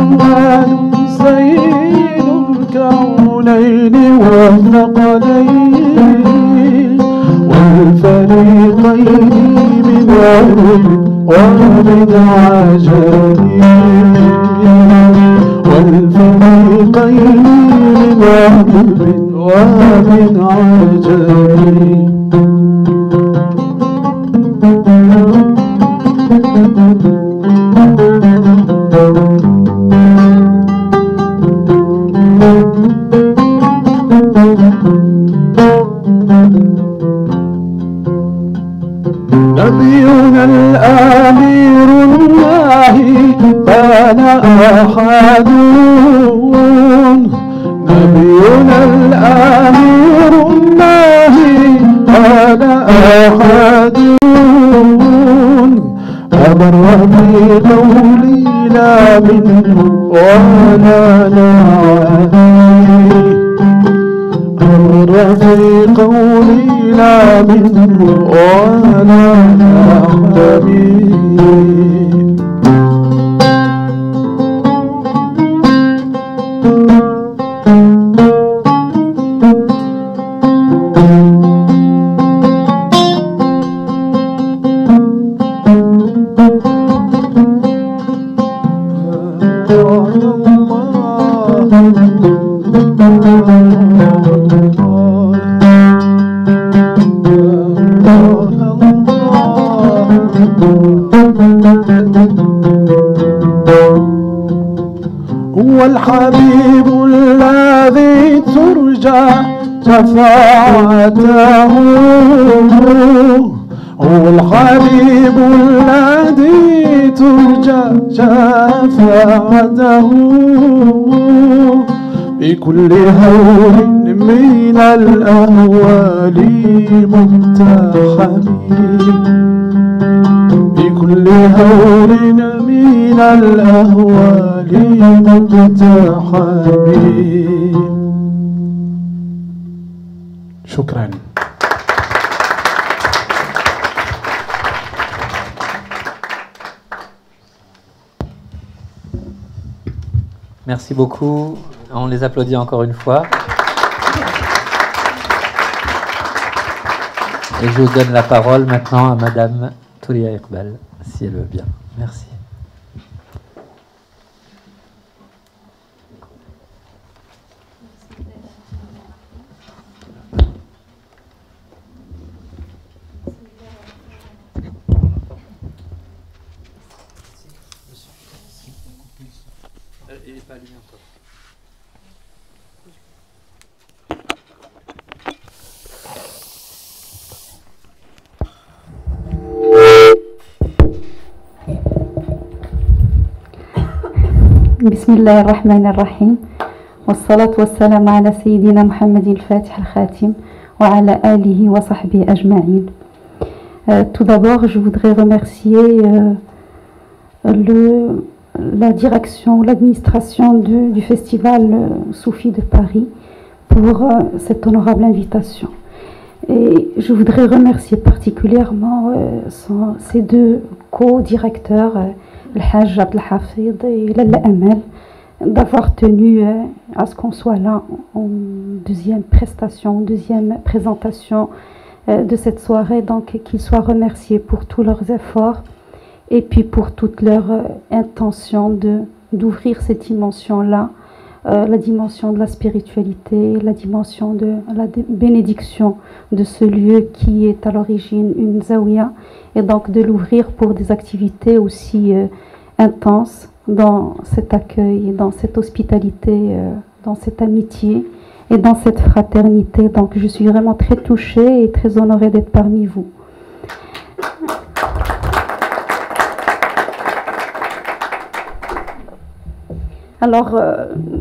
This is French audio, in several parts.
محمد سيد الكونين والثقلين والفريقين من أهل ومن عجم والفريقين من أهل ومن عجم نبينا الأمير الناهي فلا أحد نبينا الأمير الناهي فلا أحد أبر في قولي لا منه ولا نعاني أبر في قولي لا منه ولا نعاني هو الحبيب الذي ترجى شفاعته هو الحبيب الذي ترجى شفاعته بكل هول من الأهوال مقتحم بكل هول من الأهوال مقتحم. شكرا. Merci beaucoup. On les applaudit encore une fois. Et je vous donne la parole maintenant à Madame Toulia Iqbal, si elle veut bien. Merci. Il n'est pas allumé encore. بسم الله الرحمن الرحيم والصلاة والسلام على سيدنا محمد الفاتح الخاتم وعلى آله وصحبه أجمعين. Tout d'abord, je voudrais remercier la direction, l'administration du Festival Soufi de Paris pour cette honorable invitation. Et je voudrais remercier particulièrement ces deux co-directeurs, le Hajj Abdel Hafid et Lalla Amal, d'avoir tenu à ce qu'on soit là en deuxième présentation de cette soirée. Donc qu'ils soient remerciés pour tous leurs efforts et puis pour toute leur intention d'ouvrir cette dimension-là, la dimension de la spiritualité, la dimension de la bénédiction de ce lieu qui est à l'origine une zaouia, et donc de l'ouvrir pour des activités aussi intenses dans cet accueil, dans cette hospitalité, dans cette amitié et dans cette fraternité. Donc je suis vraiment très touchée et très honorée d'être parmi vous. Alors,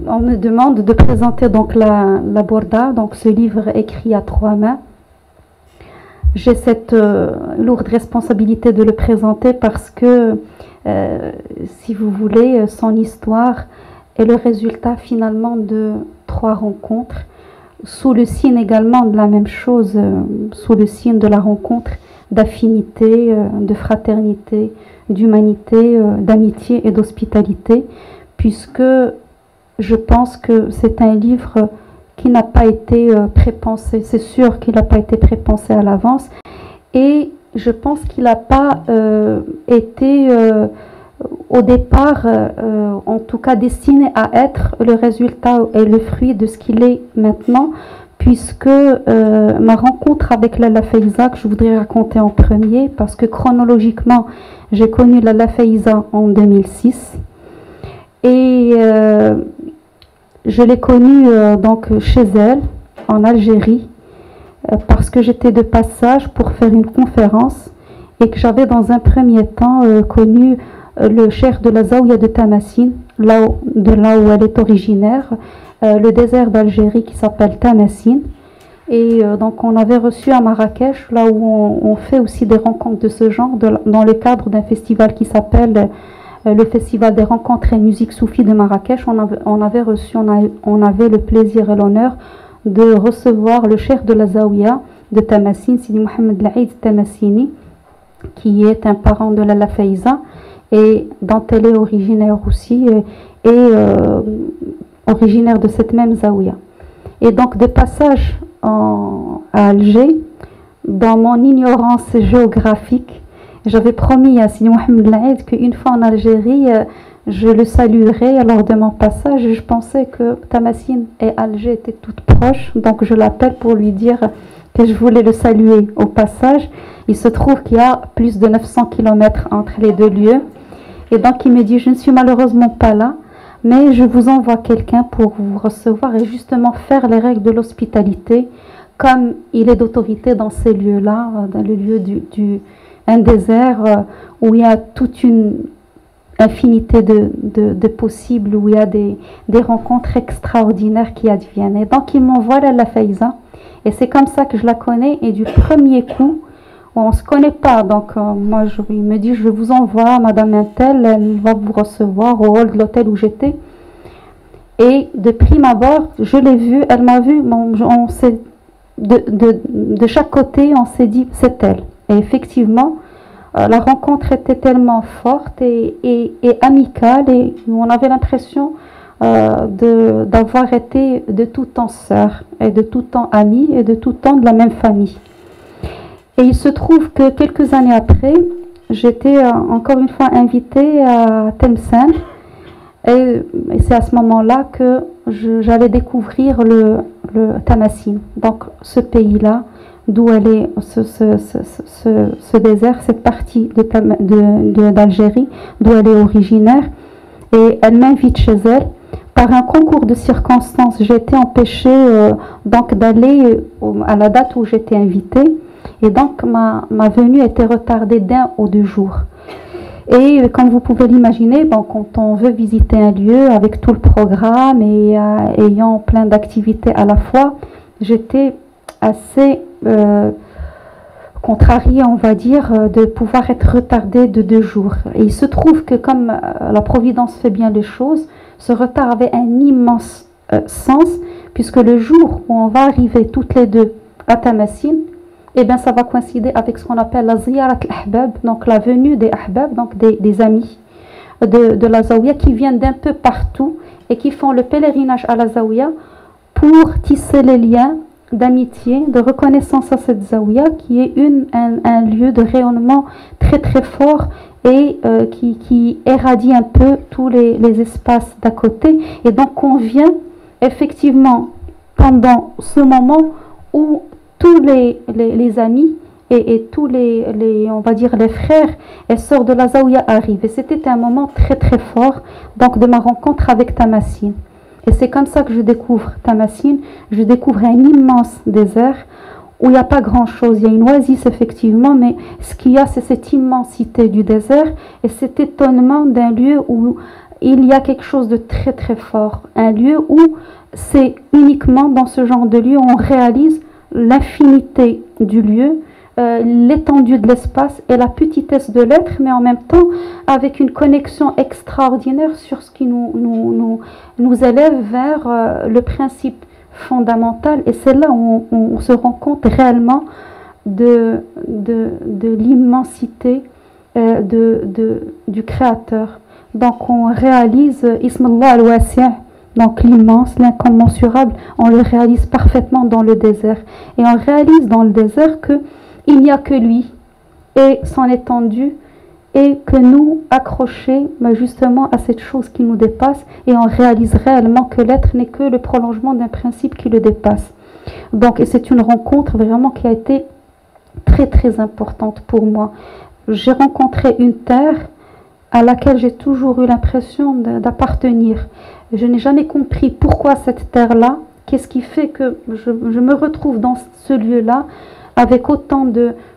on me demande de présenter donc la Borda, donc ce livre écrit à 3 mains. J'ai cette lourde responsabilité de le présenter parce que, si vous voulez, son histoire est le résultat finalement de 3 rencontres, sous le signe également de la même chose, sous le signe de la rencontre d'affinité, de fraternité, d'humanité, d'amitié et d'hospitalité, puisque je pense que c'est un livre qui n'a pas été prépensé. C'est sûr qu'il n'a pas été prépensé à l'avance. Et je pense qu'il n'a pas été au départ, en tout cas destiné à être le résultat et le fruit de ce qu'il est maintenant, puisque ma rencontre avec Lalla Faiza, que je voudrais raconter en premier, parce que chronologiquement, j'ai connu Lalla Faiza en 2006, et je l'ai connue donc chez elle, en Algérie, parce que j'étais de passage pour faire une conférence, et que j'avais dans un premier temps connu le cheikh de la Zaouia de Tamasin, là où elle est originaire, le désert d'Algérie qui s'appelle Tamasin. Et donc on avait reçu à Marrakech, là où on fait aussi des rencontres de ce genre, dans le cadre d'un festival qui s'appelle le Festival des rencontres et musique soufie de Marrakech. On avait le plaisir et l'honneur de recevoir le cheikh de la Zaouia de Tamasin, Sidi Mohamed Laïd Tamassini, qui est un parent de Lalla Faiza et dont elle est originaire aussi, et originaire de cette même Zaouia. Et donc de passage à Alger, dans mon ignorance géographique, j'avais promis à Sidi Mohamed Laïd qu'une fois en Algérie, je le saluerai lors de mon passage, et je pensais que Tamasin et Alger étaient toutes proches, donc je l'appelle pour lui dire que je voulais le saluer au passage. Il se trouve qu'il y a plus de 900 km entre les deux lieux, et donc il me dit: je ne suis malheureusement pas là, mais je vous envoie quelqu'un pour vous recevoir et justement faire les règles de l'hospitalité, comme il est d'autorité dans ces lieux-là, dans le lieu un désert où il y a toute une infinité de possibles, où il y a des rencontres extraordinaires qui adviennent. Et donc il m'envoie Lalla Faiza, et c'est comme ça que je la connais. Et du premier coup, on ne se connaît pas, donc moi il me dit: je vous envoie Madame Intel, elle va vous recevoir au hall de l'hôtel où j'étais. Et de prime abord, je l'ai vue, elle m'a vue, on s'est, de chaque côté on s'est dit: c'est elle. Et effectivement, la rencontre était tellement forte et amicale, et on avait l'impression d'avoir été de tout temps sœurs, et de tout temps amies, et de tout temps de la même famille. Et il se trouve que quelques années après, j'étais encore une fois invitée à Tlemcen, et c'est à ce moment-là que j'allais découvrir le Tamasin, donc ce pays-là, d'où elle est, ce désert, cette partie d'Algérie, d'où elle est originaire. Et elle m'invite chez elle. Par un concours de circonstances, j'ai été empêchée donc d'aller à la date où j'étais invitée. Et donc ma venue était retardée d'1 ou 2 jours. Et comme vous pouvez l'imaginer, bon, quand on veut visiter un lieu avec tout le programme et ayant plein d'activités à la fois, j'étais assez contrariée, on va dire, de pouvoir être retardée de 2 jours. Et il se trouve que comme la Providence fait bien les choses, ce retard avait un immense sens, puisque le jour où on va arriver toutes les deux à Tamasin, eh bien ça va coïncider avec ce qu'on appelle la ziyarat al-ahbab, donc la venue des ahbab, donc des amis de la Zaouia qui viennent d'un peu partout et qui font le pèlerinage à la Zaouia pour tisser les liens d'amitié, de reconnaissance à cette Zaouia qui est un lieu de rayonnement très très fort et qui érradie un peu tous les espaces d'à côté. Et donc on vient effectivement pendant ce moment où tous les amis et tous on va dire les frères et sœurs de la Zaouia arrivent. Et c'était un moment très très fort donc de ma rencontre avec Tamasin. Et c'est comme ça que je découvre Tamasin. Je découvre un immense désert où il n'y a pas grand-chose. Il y a une oasis effectivement, mais ce qu'il y a, c'est cette immensité du désert et cet étonnement d'un lieu où il y a quelque chose de très très fort. Un lieu où c'est uniquement dans ce genre de lieu où on réalise l'infinité du lieu, l'étendue de l'espace et la petitesse de l'être, mais en même temps avec une connexion extraordinaire sur ce qui nous élève vers le principe fondamental. Et c'est là où on se rend compte réellement de l'immensité du Créateur, donc on réalise Ismallah al-Wasi', donc l'immense, l'incommensurable, on le réalise parfaitement dans le désert. Et on réalise dans le désert qu'il n'y a que lui et son étendue, et que nous, accrochés justement à cette chose qui nous dépasse, et on réalise réellement que l'être n'est que le prolongement d'un principe qui le dépasse. Donc, et c'est une rencontre vraiment qui a été très très importante pour moi. J'ai rencontré une terre à laquelle j'ai toujours eu l'impression d'appartenir. Je n'ai jamais compris pourquoi cette terre-là, qu'est-ce qui fait que je me retrouve dans ce lieu-là avec autant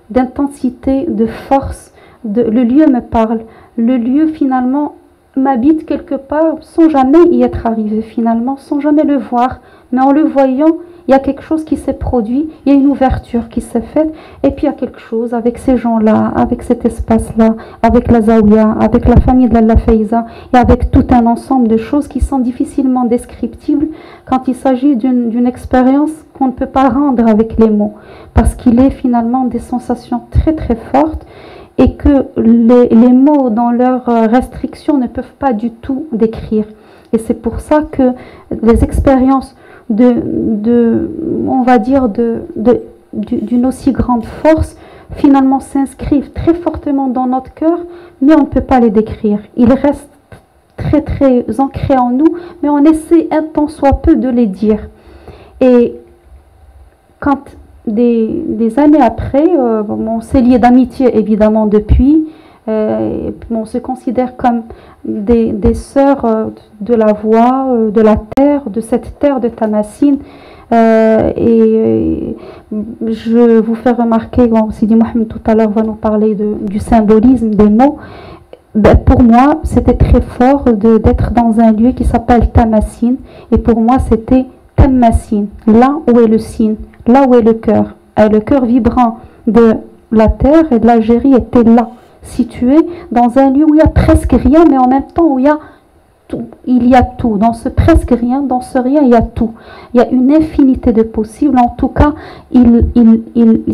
d'intensité, de force. Le lieu me parle. Le lieu finalement m'habite quelque part sans jamais y être arrivé finalement, sans jamais le voir. Mais en le voyant, il y a quelque chose qui s'est produit, il y a une ouverture qui s'est faite, et puis il y a quelque chose avec ces gens-là, avec cet espace-là, avec la Zawiya, avec la famille de la Faiza, et avec tout un ensemble de choses qui sont difficilement descriptibles quand il s'agit d'une expérience qu'on ne peut pas rendre avec les mots, parce qu'il est finalement des sensations très très fortes, et que les mots dans leurs restrictions ne peuvent pas du tout décrire. Et c'est pour ça que les expériences on va dire d'une aussi grande force, finalement s'inscrivent très fortement dans notre cœur, mais on ne peut pas les décrire. Ils restent très très ancrés en nous, mais on essaie un tant soit peu de les dire. Et quand des années après, on s'est lié d'amitié évidemment depuis, on se considère comme des sœurs de la voie, de la terre, de cette terre de Tamasin. Et je vous fais remarquer, Sidi Mohamed tout à l'heure va nous parler du symbolisme des mots. Pour moi, c'était très fort d'être dans un lieu qui s'appelle Tamasin. Et pour moi, c'était Tamasin, là où est le Sin, là où est le cœur. Le cœur vibrant de la terre et de l'Algérie était là, situé dans un lieu où il n'y a presque rien, mais en même temps où il y a tout. Il y a tout. Dans ce presque rien, dans ce rien, il y a tout. Il y a une infinité de possibles. En tout cas, il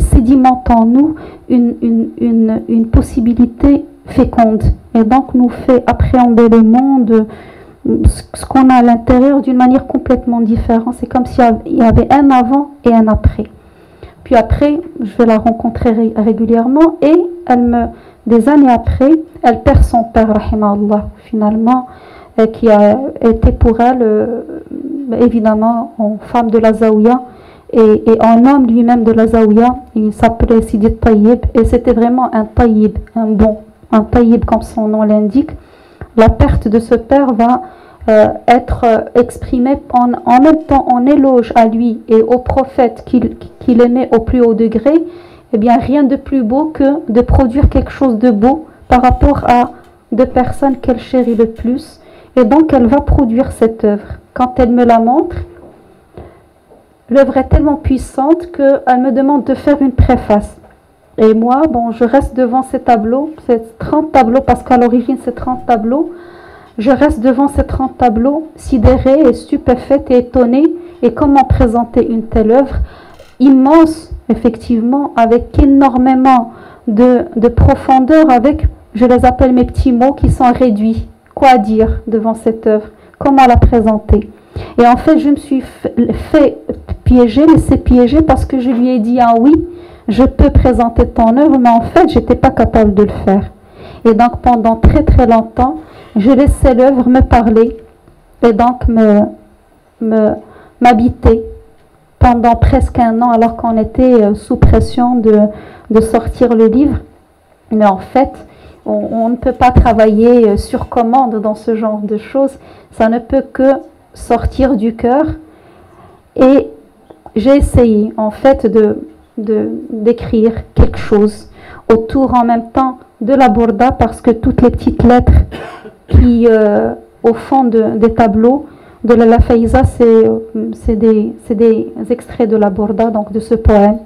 sédimente en nous une possibilité féconde. Et donc, nous fait appréhender le monde, ce qu'on a à l'intérieur, d'une manière complètement différente. C'est comme s'il y avait un avant et un après. Puis après, je vais la rencontrer régulièrement et des années après, elle perd son père, rahimahullah, finalement, qui a été pour elle, évidemment, en femme de la Zawiya et en homme lui-même de la Zawiya. Il s'appelait Sidi Tayyib et c'était vraiment un Tayyib, un Tayyib comme son nom l'indique. La perte de ce père va être exprimée en même temps en éloge à lui et au prophète qu'il aimait au plus haut degré. Eh bien, rien de plus beau que de produire quelque chose de beau par rapport à deux personnes qu'elle chérit le plus. Et donc, elle va produire cette œuvre. Quand elle me la montre, l'œuvre est tellement puissante qu'elle me demande de faire une préface. Et moi, je reste devant ces tableaux, c'est 30 tableaux, parce qu'à l'origine, c'est 30 tableaux. Je reste devant ces 30 tableaux, sidérée et stupéfaite et étonnée. Et comment présenter une telle œuvre immense, effectivement, avec énormément de profondeur, avec, je les appelle mes petits mots qui sont réduits. Quoi dire devant cette œuvre? Comment la présenter? Et en fait, je me suis fait piéger, laisser piéger, parce que je lui ai dit, ah oui, je peux présenter ton œuvre, mais en fait, je n'étais pas capable de le faire. Et donc, pendant très très longtemps, je laissais l'œuvre me parler, et donc m'habiter pendant presque un an, alors qu'on était sous pression de sortir le livre. Mais en fait, on ne peut pas travailler sur commande dans ce genre de choses. Ça ne peut que sortir du cœur. Et j'ai essayé, en fait, d'écrire quelque chose autour en même temps de la Bourda, parce que toutes les petites lettres qui, au fond des tableaux de la Faiza, c'est des extraits de la Bourda, donc de ce poème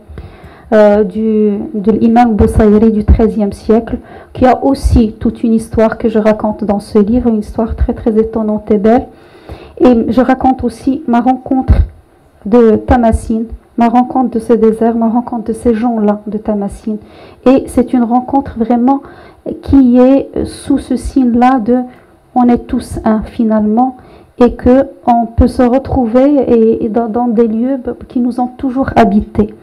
de l'imam Boussaïri du XIIIe siècle, qui a aussi toute une histoire que je raconte dans ce livre, une histoire très très étonnante et belle. Et je raconte aussi ma rencontre de Tamasin, ma rencontre de ce désert, ma rencontre de ces gens-là de Tamasin. Et c'est une rencontre vraiment qui est sous ce signe-là on est tous un finalement, et qu'on peut se retrouver et dans des lieux qui nous ont toujours habités.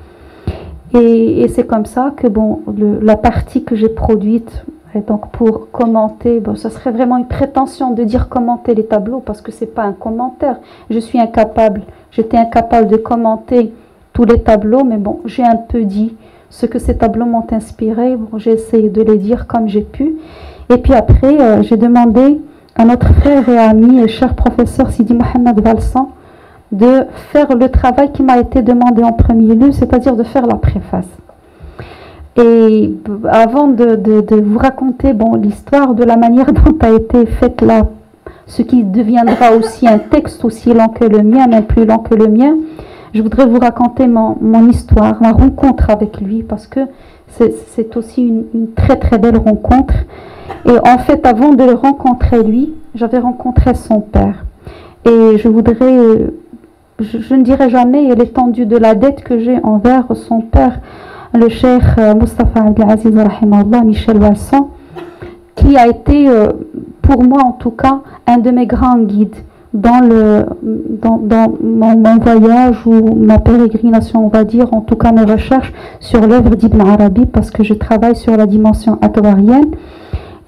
Et c'est comme ça que bon, la partie que j'ai produite, et donc pour commenter, bon, ça serait vraiment une prétention de dire commenter les tableaux, parce que c'est pas un commentaire. J'étais incapable de commenter tous les tableaux, mais bon, j'ai un peu dit ce que ces tableaux m'ont inspiré. Bon, j'ai essayé de les dire comme j'ai pu. Et puis après, j'ai demandé à notre frère et ami et cher professeur Sidi Mohamed Valsan de faire le travail qui m'a été demandé en premier lieu, c'est-à-dire de faire la préface. Et avant de vous raconter bon, l'histoire de la manière dont a été faite là, ce qui deviendra aussi un texte aussi long que le mien, même plus long que le mien, je voudrais vous raconter mon histoire, ma rencontre avec lui, parce que c'est aussi une très très belle rencontre. Et en fait, avant de le rencontrer lui, j'avais rencontré son père. Et je ne dirai jamais l'étendue de la dette que j'ai envers son père, le cheikh Mustafa Abdelaziz Rahimallah, Michel Valsan, qui a été, pour moi en tout cas, un de mes grands guides dans mon voyage ou ma pérégrination, on va dire, en tout cas mes recherches sur l'œuvre d'Ibn Arabi, parce que je travaille sur la dimension akbarienne.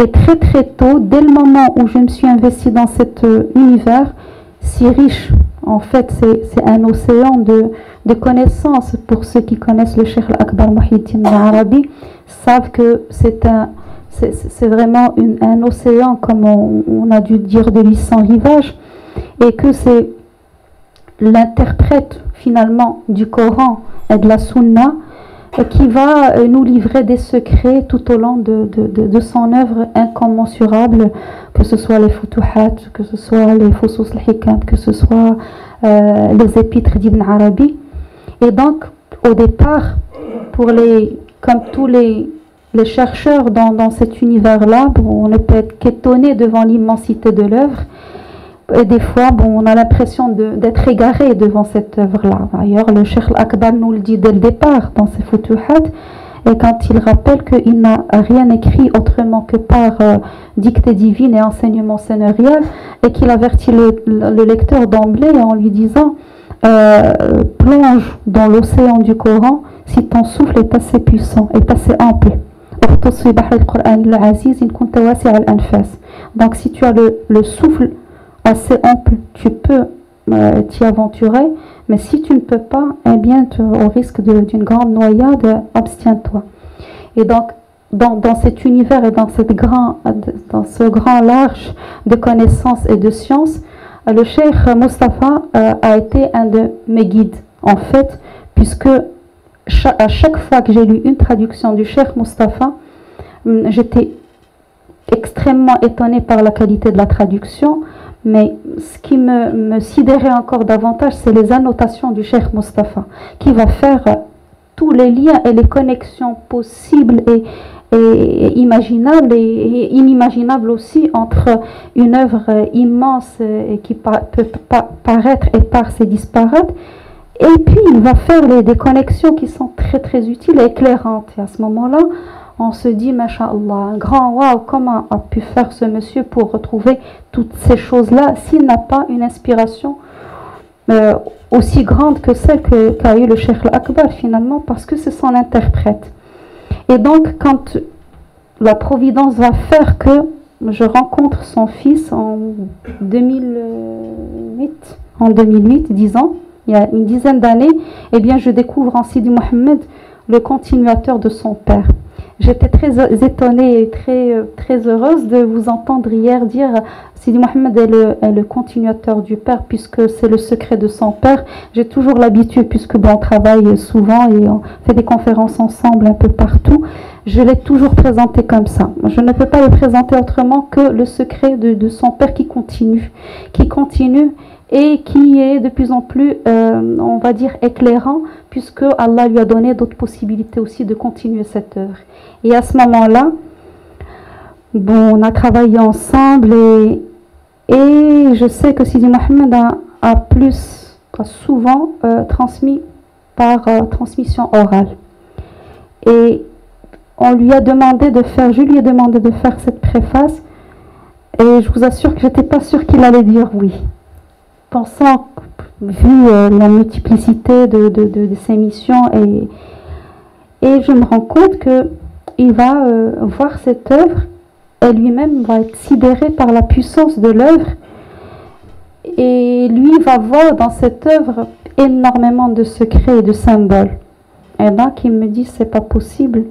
Et très très tôt, dès le moment où je me suis investie dans cet univers si riche, en fait c'est un océan de connaissances. Pour ceux qui connaissent le Cheikh Al-Akbar Muhyiddin Arabi savent que c'est vraiment un océan, comme on a dû dire, de 800 rivages, et que c'est l'interprète finalement du Coran et de la Sunna qui va nous livrer des secrets tout au long de son œuvre incommensurable, que ce soit les Futuhat, que ce soit les Fusus al-Hikam, que ce soit les épîtres d'Ibn Arabi. Et donc, au départ, comme tous les chercheurs dans cet univers-là, on ne peut être qu'étonné devant l'immensité de l'œuvre. Et des fois, on a l'impression d'être égaré devant cette œuvre-là. D'ailleurs, le Cheikh Al-Akbar nous le dit dès le départ dans ses Futuhat, et quand il rappelle qu'il n'a rien écrit autrement que par dictée divine et enseignement seigneurial, et qu'il avertit le lecteur d'emblée en lui disant plonge dans l'océan du Coran si ton souffle est assez puissant, est assez ample. Donc si tu as le souffle assez ample, tu peux t'y aventurer, mais si tu ne peux pas, eh bien au risque d'une grande noyade, abstiens-toi. Et donc dans cet univers et dans ce grand large de connaissances et de sciences, le Cheikh Mustafa a été un de mes guides en fait, puisque à chaque fois que j'ai lu une traduction du Cheikh Mustafa, j'étais extrêmement étonnée par la qualité de la traduction. Mais ce qui me sidérait encore davantage, c'est les annotations du Cheikh Mustafa, qui va faire tous les liens et les connexions possibles et imaginables et inimaginables aussi entre une œuvre immense et qui peut paraître éparse et disparate. Et puis il va faire des connexions qui sont très très utiles et éclairantes. Et à ce moment-là, on se dit, Masha'Allah, un grand waouh, comment a pu faire ce monsieur pour retrouver toutes ces choses-là s'il n'a pas une inspiration aussi grande que celle qu'a eu le Cheikh Al-Akbar finalement, parce que c'est son interprète. Et donc, quand la Providence va faire que je rencontre son fils en 2008, 10 ans, il y a une dizaine d'années, eh bien, je découvre en Sidi Mohamed le continuateur de son père. J'étais très étonnée et très heureuse de vous entendre hier dire Sidi Mohamed est le continuateur du père, puisque c'est le secret de son père. J'ai toujours l'habitude, puisque on travaille souvent et on fait des conférences ensemble un peu partout, je l'ai toujours présenté comme ça. Je ne peux pas le présenter autrement que le secret de son père qui continue et qui est de plus en plus, on va dire, éclairant, puisque Allah lui a donné d'autres possibilités aussi de continuer cette œuvre. Et à ce moment-là, on a travaillé ensemble et je sais que Sidi Mohamed a souvent transmis par transmission orale. Et je lui ai demandé de faire cette préface. Et je vous assure que je n'étais pas sûre qu'il allait dire oui. Pensant, vu la multiplicité de ses missions, et je me rends compte qu'il va voir cette œuvre et lui-même va être sidéré par la puissance de l'œuvre. Et lui va voir dans cette œuvre énormément de secrets et de symboles. Et donc il me dit, c'est pas possible.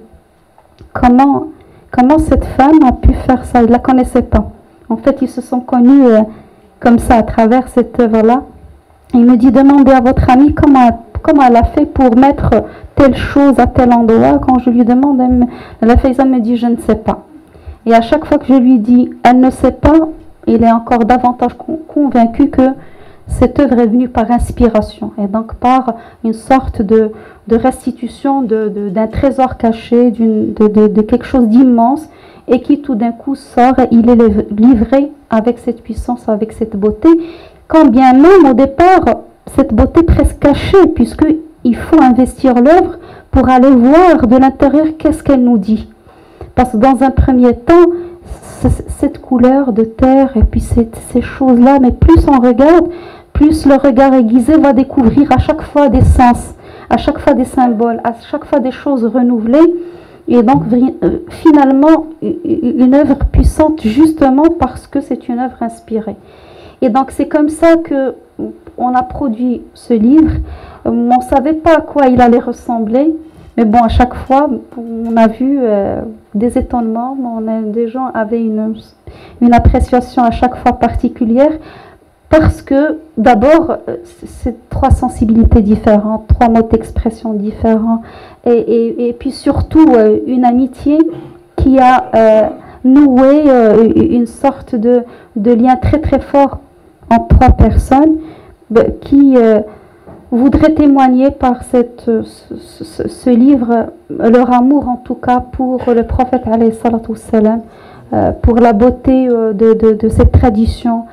Comment cette femme a pu faire ça? Il ne la connaissait pas. En fait, ils se sont connus comme ça à travers cette œuvre-là. Il me dit, demandez à votre amie comment elle a fait pour mettre telle chose à tel endroit. Quand je lui demande, la Faiza me dit, je ne sais pas. Et à chaque fois que je lui dis, elle ne sait pas, il est encore davantage convaincu que cette œuvre est venue par inspiration et donc par une sorte de restitution d'un trésor caché, de quelque chose d'immense et qui tout d'un coup sort et il est livré avec cette puissance, avec cette beauté, quand bien même au départ cette beauté presque cachée, puisqu'il faut investir l'œuvre pour aller voir de l'intérieur qu'est-ce qu'elle nous dit. Parce que dans un premier temps, cette couleur de terre et puis ces choses-là, mais plus on regarde, plus le regard aiguisé va découvrir à chaque fois des sens, à chaque fois des symboles, à chaque fois des choses renouvelées. Et donc finalement une œuvre puissante justement parce que c'est une œuvre inspirée. Et donc c'est comme ça qu'on a produit ce livre. On ne savait pas à quoi il allait ressembler. Mais bon, à chaque fois, on a vu des étonnements. Des gens avaient une appréciation à chaque fois particulière parce que d'abord, c'est 3 sensibilités différentes, 3 modes d'expression différents et puis surtout une amitié qui a noué une sorte de lien très très fort entre 3 personnes qui voudraient témoigner par ce livre leur amour en tout cas pour le prophète alayhi salatu wassalam, pour la beauté de cette tradition,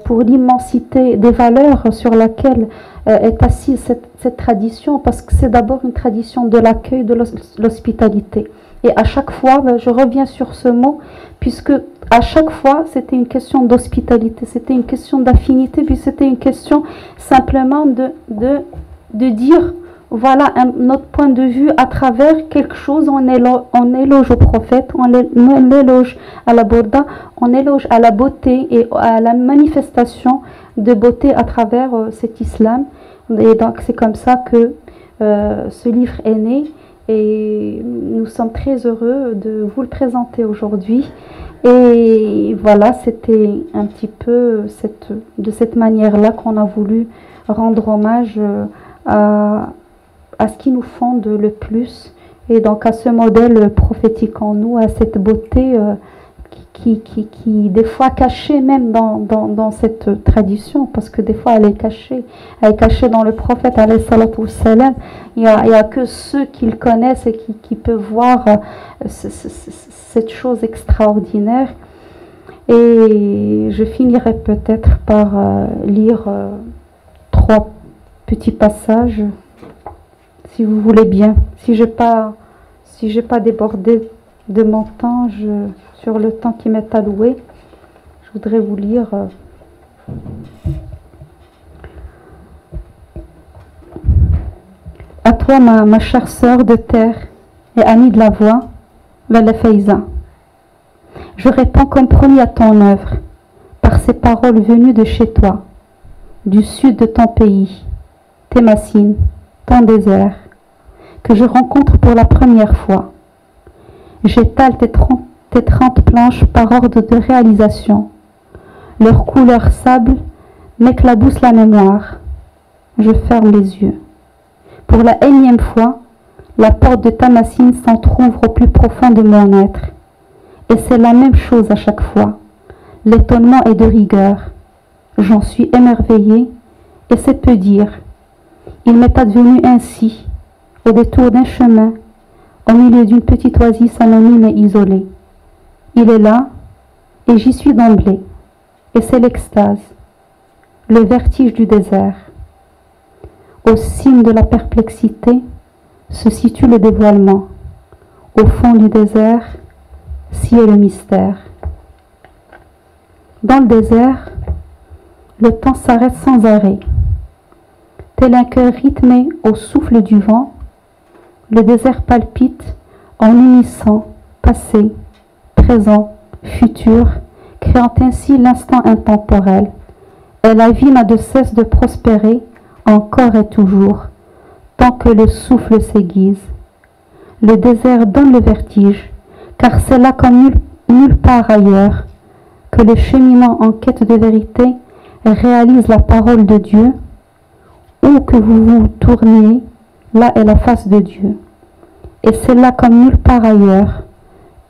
pour l'immensité des valeurs sur laquelle est assise cette tradition, parce que c'est d'abord une tradition de l'accueil, de l'hospitalité. Et à chaque fois, je reviens sur ce mot, puisque à chaque fois, c'était une question d'hospitalité, c'était une question d'affinité, puis c'était une question simplement de dire, voilà notre point de vue à travers quelque chose. On éloge au prophète, on éloge à la Burda, on éloge à la beauté et à la manifestation de beauté à travers cet islam. Et donc c'est comme ça que ce livre est né. Et nous sommes très heureux de vous le présenter aujourd'hui. Et voilà, c'était un petit peu de cette manière-là qu'on a voulu rendre hommage à ce qui nous fonde le plus. Et donc à ce modèle prophétique en nous, à cette beauté qui des fois cachée même dans cette tradition, parce que des fois elle est cachée dans le prophète alayhi salatu wassalam. Il y a que ceux qui le connaissent et qui peuvent voir cette chose extraordinaire. Et je finirai peut-être par lire 3 petits passages, si vous voulez bien. Si j'ai pas débordé de mon temps, sur le temps qui m'est alloué, je voudrais vous lire à toi, ma chère sœur de terre et amie de la voix, la Faiza. Je réponds comme promis à ton œuvre, par ces paroles venues de chez toi, du sud de ton pays, tes Massines, ton désert, que je rencontre pour la première fois. J'étale tes 30 planches par ordre de réalisation. Leur couleur sable m'éclabousse la mémoire. Je ferme les yeux. Pour la énième fois, la porte de Tamassine s'entrouvre au plus profond de mon être. Et c'est la même chose à chaque fois. L'étonnement est de rigueur. J'en suis émerveillée, et c'est peu dire. Il m'est advenu ainsi, au détour d'un chemin, au milieu d'une petite oasis anonyme et isolée. Il est là, et j'y suis d'emblée, et c'est l'extase, le vertige du désert. Au cime de la perplexité se situe le dévoilement. Au fond du désert, s'y est le mystère. Dans le désert, le temps s'arrête sans arrêt. Tel un cœur rythmé au souffle du vent, le désert palpite en unissant passé, présent, futur, créant ainsi l'instant intemporel. Et la vie n'a de cesse de prospérer encore et toujours, tant que le souffle s'aiguise. Le désert donne le vertige, car c'est là comme nulle part ailleurs que les cheminants en quête de vérité réalisent la parole de Dieu. Où que vous vous tourniez, là est la face de Dieu. Et c'est là comme nulle part ailleurs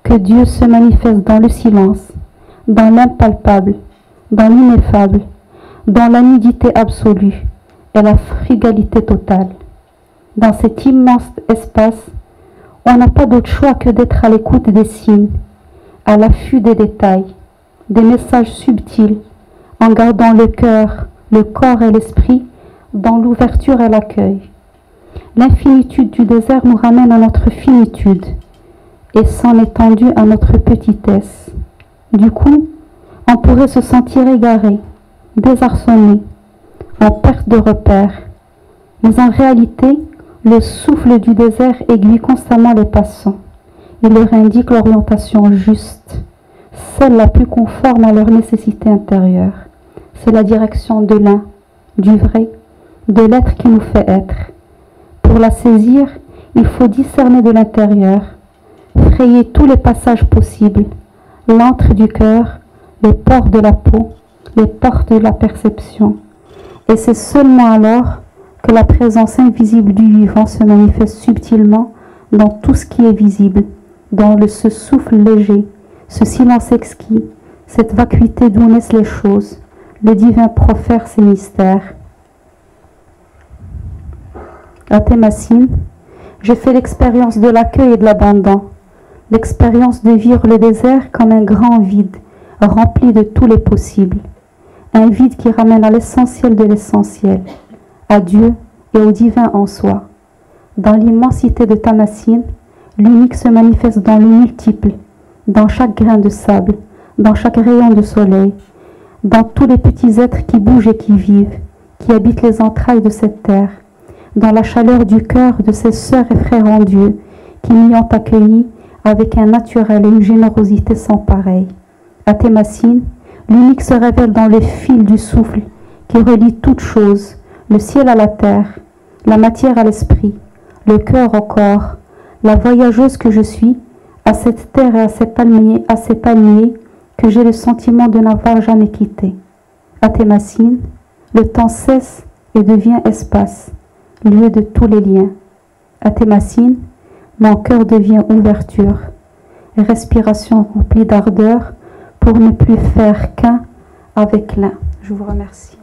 que Dieu se manifeste dans le silence, dans l'impalpable, dans l'ineffable, dans la nudité absolue et la frugalité totale. Dans cet immense espace, on n'a pas d'autre choix que d'être à l'écoute des signes, à l'affût des détails, des messages subtils, en gardant le cœur, le corps et l'esprit dans l'ouverture et l'accueil. L'infinitude du désert nous ramène à notre finitude et s'en étendue à notre petitesse. Du coup, on pourrait se sentir égaré, désarçonné, en perte de repère. Mais en réalité, le souffle du désert aiguille constamment les passants. Il leur indique l'orientation juste, celle la plus conforme à leurs nécessités intérieures. C'est la direction de l'un, du vrai, de l'être qui nous fait être. Pour la saisir, il faut discerner de l'intérieur, frayer tous les passages possibles, l'antre du cœur, les pores de la peau, les portes de la perception. Et c'est seulement alors que la présence invisible du vivant se manifeste subtilement dans tout ce qui est visible, dans ce souffle léger, ce silence exquis, cette vacuité d'où naissent les choses. Le divin profère ses mystères. À Thémassine, j'ai fait l'expérience de l'accueil et de l'abandon, l'expérience de vivre le désert comme un grand vide, rempli de tous les possibles, un vide qui ramène à l'essentiel de l'essentiel, à Dieu et au divin en soi. Dans l'immensité de Thémassine, l'unique se manifeste dans le multiple, dans chaque grain de sable, dans chaque rayon de soleil, dans tous les petits êtres qui bougent et qui vivent, qui habitent les entrailles de cette terre, dans la chaleur du cœur de ses sœurs et frères en Dieu, qui m'y ont accueilli avec un naturel et une générosité sans pareil. À Thémassine, l'unique se révèle dans le fil du souffle qui relie toutes choses, le ciel à la terre, la matière à l'esprit, le cœur au corps, la voyageuse que je suis, à cette terre et à ces palmiers que j'ai le sentiment de n'avoir jamais quitté. À Thémassine, le temps cesse et devient espace, lieu de tous les liens. À Thémassine, mon cœur devient ouverture, respiration remplie d'ardeur pour ne plus faire qu'un avec l'un. Je vous remercie.